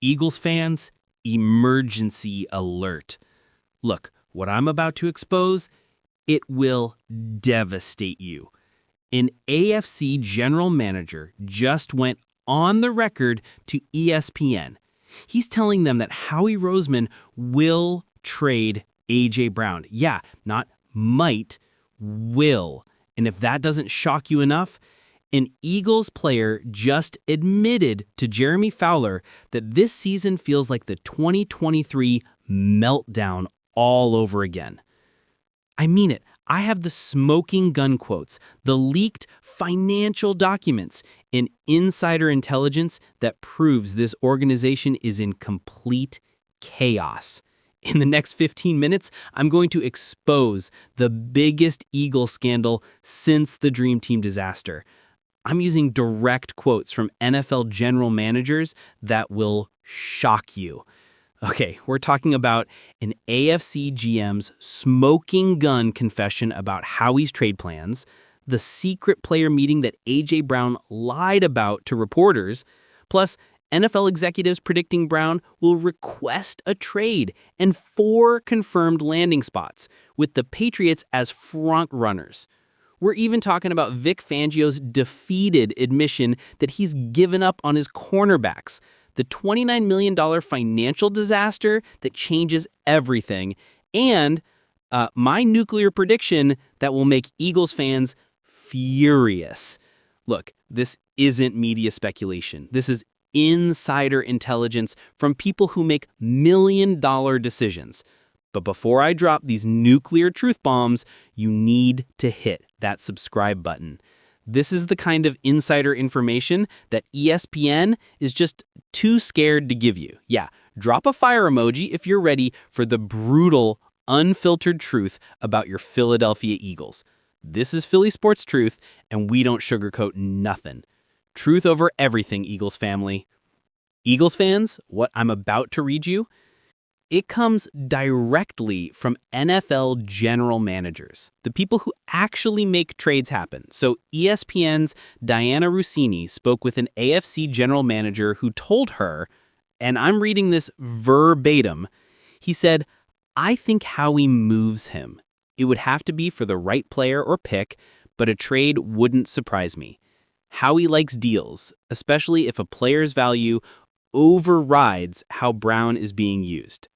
Eagles fans, emergency alert. Look, what I'm about to expose, it will devastate you. An AFC general manager just went on the record to ESPN. He's telling them that Howie Roseman will trade A.J. Brown. Yeah, not might, will. And if that doesn't shock you enough, an Eagles player just admitted to Jeremy Fowler that this season feels like the 2023 meltdown all over again. I mean it. I have the smoking gun quotes, the leaked financial documents, and insider intelligence that proves this organization is in complete chaos. In the next 15 minutes, I'm going to expose the biggest Eagles scandal since the Dream Team disaster. I'm using direct quotes from NFL general managers that will shock you. Okay, we're talking about an AFC GM's smoking gun confession about Howie's trade plans, the secret player meeting that A.J. Brown lied about to reporters, plus NFL executives predicting Brown will request a trade, and 4 confirmed landing spots, with the Patriots as front runners. We're even talking about Vic Fangio's defeated admission that he's given up on his cornerbacks, the $29 million financial disaster that changes everything, and my nuclear prediction that will make Eagles fans furious. Look, this isn't media speculation. This is insider intelligence from people who make million-dollar decisions. But before I drop these nuclear truth bombs, you need to hit that subscribe button. This is the kind of insider information that ESPN is just too scared to give you. Yeah, drop a fire emoji if you're ready for the brutal, unfiltered truth about your Philadelphia Eagles. This is Philly Sports Truth, and we don't sugarcoat nothing. Truth over everything, Eagles family. Eagles fans, what I'm about to read you, it comes directly from NFL general managers, the people who actually make trades happen. So ESPN's Diana Russini spoke with an AFC general manager who told her, and I'm reading this verbatim, he said, "I think Howie moves him. It would have to be for the right player or pick, but a trade wouldn't surprise me. Howie likes deals, especially if a player's value overrides how Brown is being used."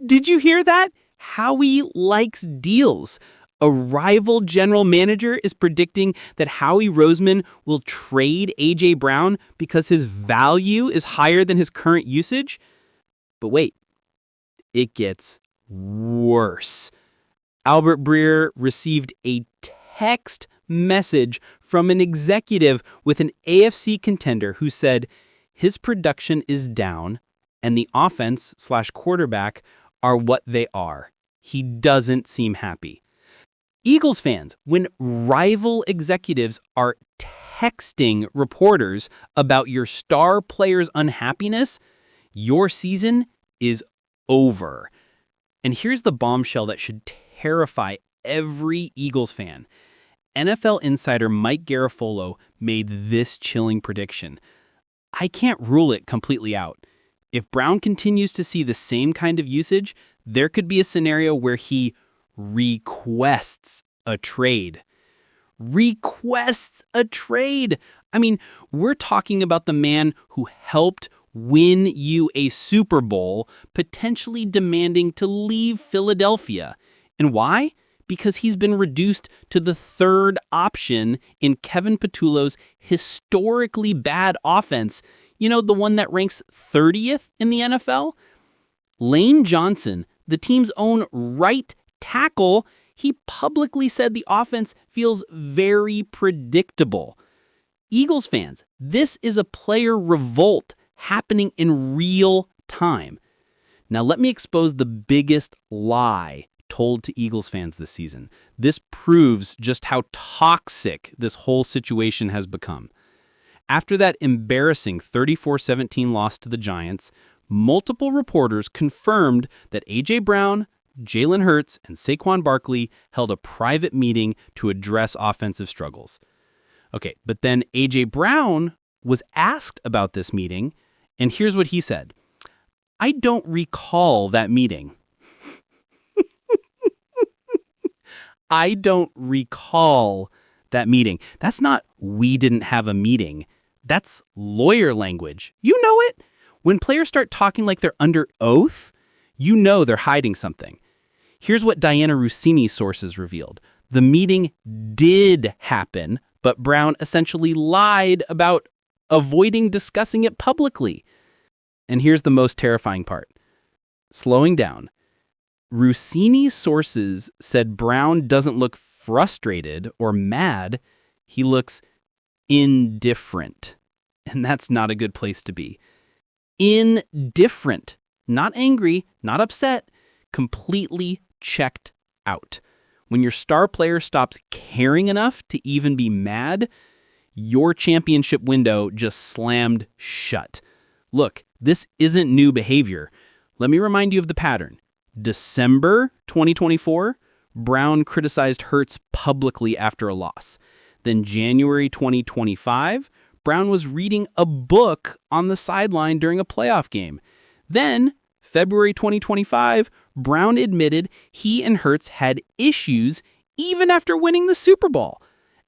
Did you hear that? Howie likes deals. A rival general manager is predicting that Howie Roseman will trade A.J. Brown because his value is higher than his current usage? But wait, it gets worse. Albert Breer received a text message from an executive with an AFC contender who said his production is down and the offense/quarterback are what they are. He doesn't seem happy. Eagles fans, when rival executives are texting reporters about your star player's unhappiness, your season is over. And here's the bombshell that should terrify every Eagles fan. NFL insider Mike Garafolo made this chilling prediction. I can't rule it completely out. If Brown continues to see the same kind of usage, there could be a scenario where he requests a trade. Requests a trade! I mean, we're talking about the man who helped win you a Super Bowl, potentially demanding to leave Philadelphia. And why? Because he's been reduced to the third option in Kevin Patullo's historically bad offense. You know, the one that ranks 30th in the NFL? Lane Johnson, the team's own right tackle, he publicly said the offense feels very predictable. Eagles fans, this is a player revolt happening in real time. Now let me expose the biggest lie told to Eagles fans this season. This proves just how toxic this whole situation has become. After that embarrassing 34-17 loss to the Giants, multiple reporters confirmed that A.J. Brown, Jalen Hurts, and Saquon Barkley held a private meeting to address offensive struggles. Okay, but then A.J. Brown was asked about this meeting, And here's what he said. I don't recall that meeting. I don't recall that meeting. That's not we didn't have a meeting. That's lawyer language. You know it. When players start talking like they're under oath, you know they're hiding something. Here's what Diana Rossini's sources revealed. The meeting did happen, but Brown essentially lied about avoiding discussing it publicly. And here's the most terrifying part. Slowing down. Rossini's sources said Brown doesn't look frustrated or mad. He looks indifferent. And that's not a good place to be. Indifferent. Not angry, not upset, completely checked out. When your star player stops caring enough to even be mad, your championship window just slammed shut. Look, this isn't new behavior. Let me remind you of the pattern. December 2024, Brown criticized Hurts publicly after a loss. Then January 2025, Brown was reading a book on the sideline during a playoff game. Then, February 2025, Brown admitted he and Hurts had issues even after winning the Super Bowl.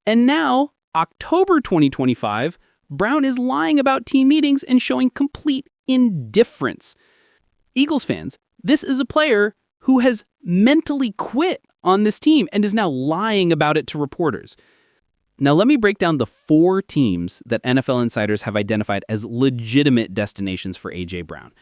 And now, October 2025, Brown is lying about team meetings and showing complete indifference. Eagles fans, this is a player who has mentally quit on this team and is now lying about it to reporters. Now let me break down the 4 teams that NFL insiders have identified as legitimate destinations for A.J. Brown.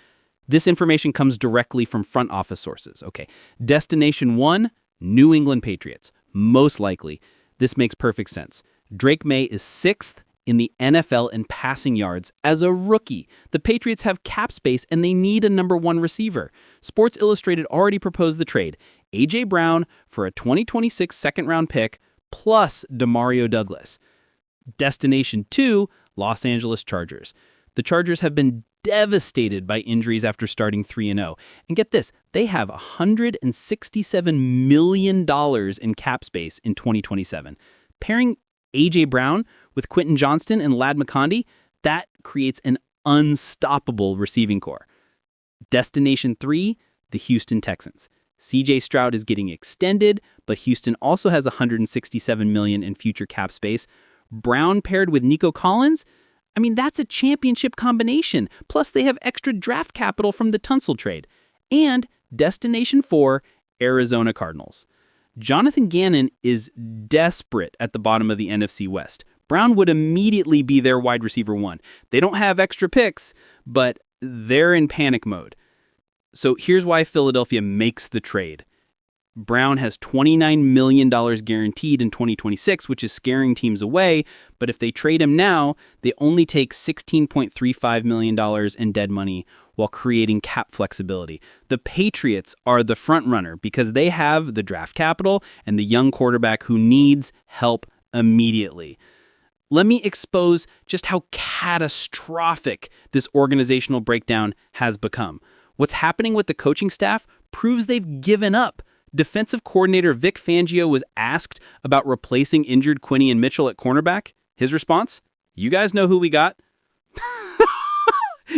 This information comes directly from front office sources. Okay, Destination 1, New England Patriots. Most likely. This makes perfect sense. Drake May is 6th in the NFL in passing yards as a rookie. The Patriots have cap space and they need a number 1 receiver. Sports Illustrated already proposed the trade. A.J. Brown for a 2026 second-round pick plus Demario Douglas. Destination 2, Los Angeles Chargers. The Chargers have been devastated by injuries after starting 3-0. And get this, they have $167 million in cap space in 2027. Pairing A.J. Brown with Quentin Johnston and Ladd McConkey, that creates an unstoppable receiving core. Destination 3, the Houston Texans. C.J. Stroud is getting extended, but Houston also has $167 million in future cap space. Brown paired with Nico Collins, I mean, that's a championship combination. Plus, they have extra draft capital from the Tunsil trade. And Destination 4, Arizona Cardinals. Jonathan Gannon is desperate at the bottom of the NFC West. Brown would immediately be their wide receiver 1. They don't have extra picks, but they're in panic mode. So here's why Philadelphia makes the trade. Brown has $29 million guaranteed in 2026, which is scaring teams away. But if they trade him now, they only take $16.35 million in dead money while creating cap flexibility. The Patriots are the front runner because they have the draft capital and the young quarterback who needs help immediately. Let me expose just how catastrophic this organizational breakdown has become. What's happening with the coaching staff proves they've given up. Defensive coordinator Vic Fangio was asked about replacing injured Quinion Mitchell at cornerback. His response? You guys know who we got?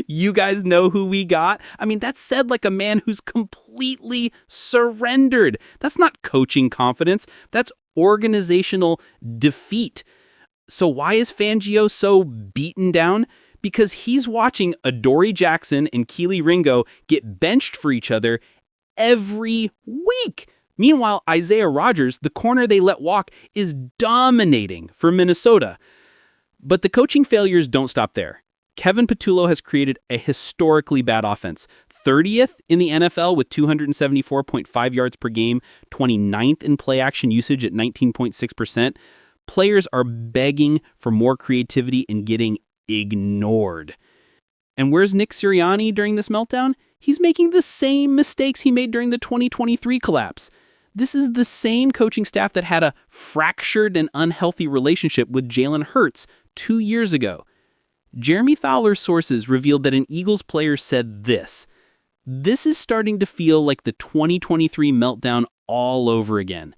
You guys know who we got? I mean, that's said like a man who's completely surrendered. That's not coaching confidence. That's organizational defeat. So why is Fangio so beaten down? Because he's watching Adoree Jackson and Keely Ringo get benched for each other every week. Meanwhile, Isaiah Rodgers, the corner they let walk, is dominating for Minnesota. But the coaching failures don't stop there. Kevin Patullo has created a historically bad offense. 30th in the NFL with 274.5 yards per game, 29th in play action usage at 19.6%. Players are begging for more creativity and getting ignored. And where's Nick Sirianni during this meltdown? He's making the same mistakes he made during the 2023 collapse. This is the same coaching staff that had a fractured and unhealthy relationship with Jalen Hurts 2 years ago. Jeremy Fowler's sources revealed that an Eagles player said this: "This is starting to feel like the 2023 meltdown all over again."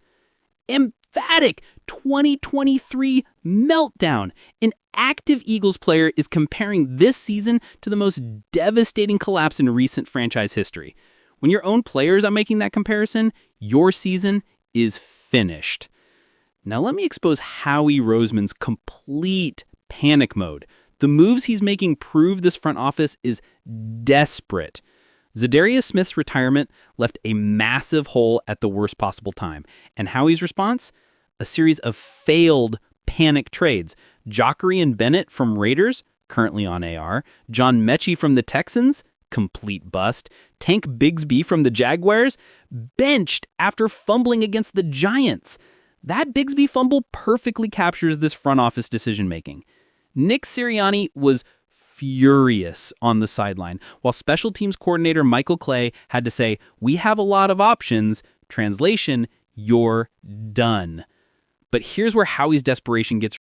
And emphatic 2023 meltdown. An active Eagles player is comparing this season to the most devastating collapse in recent franchise history. When your own players are making that comparison, your season is finished. Now let me expose Howie Roseman's complete panic mode. The moves he's making prove this front office is desperate. Zadarius Smith's retirement left a massive hole at the worst possible time. And Howie's response? A series of failed panic trades. Jackery and Bennett from Raiders, currently on AR. John Mechie from the Texans, complete bust. Tank Bigsby from the Jaguars, benched after fumbling against the Giants. That Bigsby fumble perfectly captures this front office decision-making. Nick Sirianni was furious on the sideline, while special teams coordinator Michael Clay had to say, "We have a lot of options." Translation, you're done. But here's where Howie's desperation gets